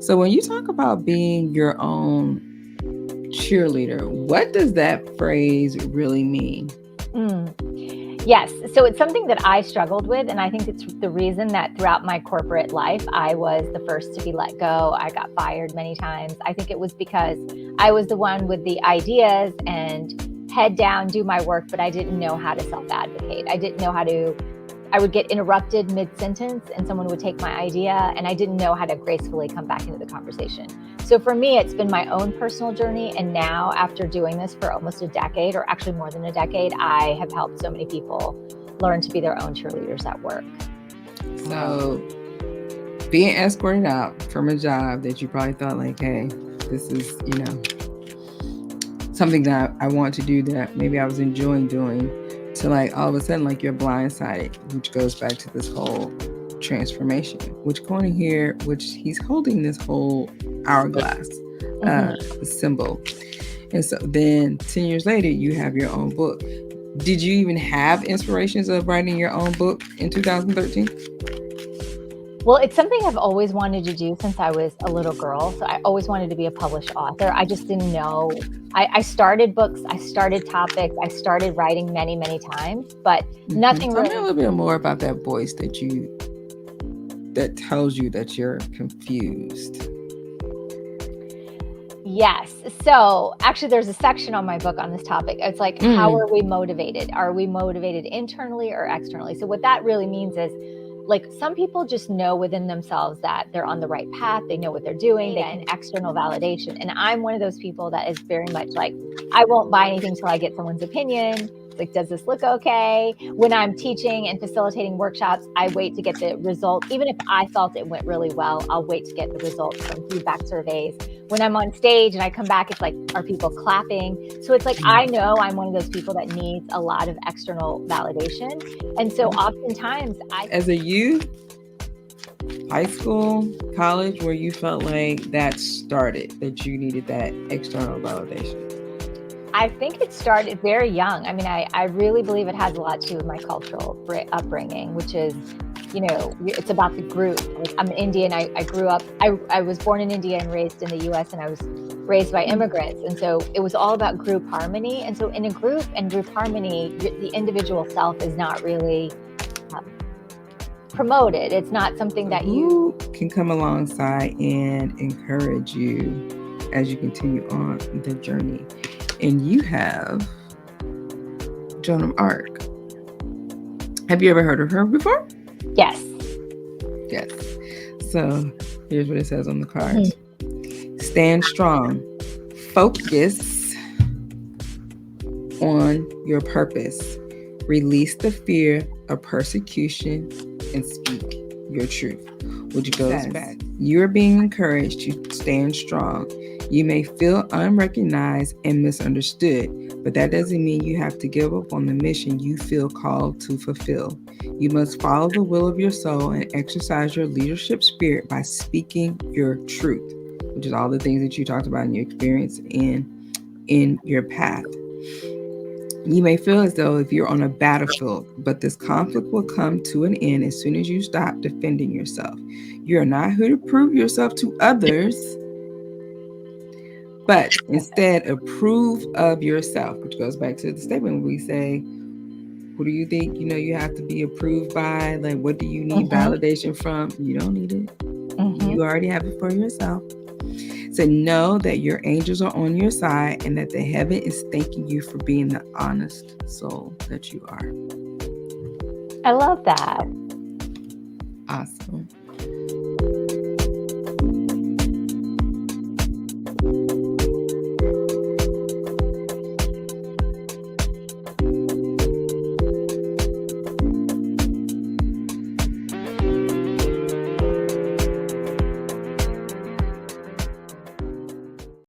So when you talk about being your own cheerleader, what does that phrase really mean? Yes. So it's something that I struggled with. And I think it's the reason that throughout my corporate life, I was the first to be let go. I got fired many times. I think it was because I was the one with the ideas and head down, do my work, but I didn't know how to self-advocate. I didn't know how to, I would get interrupted mid-sentence and someone would take my idea and I didn't know how to gracefully come back into the conversation. So for me, it's been my own personal journey. And now after doing this for almost a decade, or actually more than a decade, I have helped so many people learn to be their own cheerleaders at work. So being escorted out from a job that you probably thought like, hey, this is, something that I want to do that maybe I was enjoying doing, to like all of a sudden like you're blindsided, which goes back to this whole transformation, which he's holding this whole hourglass symbol. And so then 10 years later, you have your own book. Did you even have inspirations of writing your own book in 2013? Well, it's something I've always wanted to do since I was a little girl. So I always wanted to be a published author. I just didn't know. I started books, I started topics, I started writing many, many times, but nothing Tell really. me a little bit more about that voice that tells you that you're confused. Yes. So actually there's a section on my book on this topic. It's like, how are we motivated? Are we motivated internally or externally? So what that really means is, like, some people just know within themselves that they're on the right path. They know what they're doing. They get external validation. And I'm one of those people that is very much like, I won't buy anything till I get someone's opinion. It's like, does this look okay? When I'm teaching and facilitating workshops, I wait to get the result. Even if I felt it went really well, I'll wait to get the results from feedback surveys. When I'm on stage and I come back, it's like, are people clapping? So it's like, I know I'm one of those people that needs a lot of external validation. And so oftentimes as a youth, high school, college, where you felt like that you needed that external validation? I think it started very young. I mean, I really believe it has a lot to do with my cultural upbringing, which is, it's about the group. Like, I'm Indian. I grew up, I was born in India and raised in the US, and I was raised by immigrants. And so it was all about group harmony. And so in a group and group harmony, the individual self is not really promoted. It's not something that you can come alongside and encourage you as you continue on the journey. And you have Joan of Arc. Have you ever heard of her before? Yes. Yes. So here's what it says on the cards. Stand strong. Focus on your purpose. Release the fear of persecution and speak your truth. Which goes back. You are being encouraged to stand strong. You may feel unrecognized and misunderstood, but that doesn't mean you have to give up on the mission you feel called to fulfill. You must follow the will of your soul and exercise your leadership spirit by speaking your truth, which is all the things that you talked about in your experience in your path. You may feel as though if you're on a battlefield, but this conflict will come to an end as soon as you stop defending yourself. You are not here to prove yourself to others, but instead approve of yourself, which goes back to the statement we say, who do you think you have to be approved by? Like, what do you need validation from? You don't need it. You already have it for yourself. So know that your angels are on your side and that the heaven is thanking you for being the honest soul that you are. I love that. Awesome.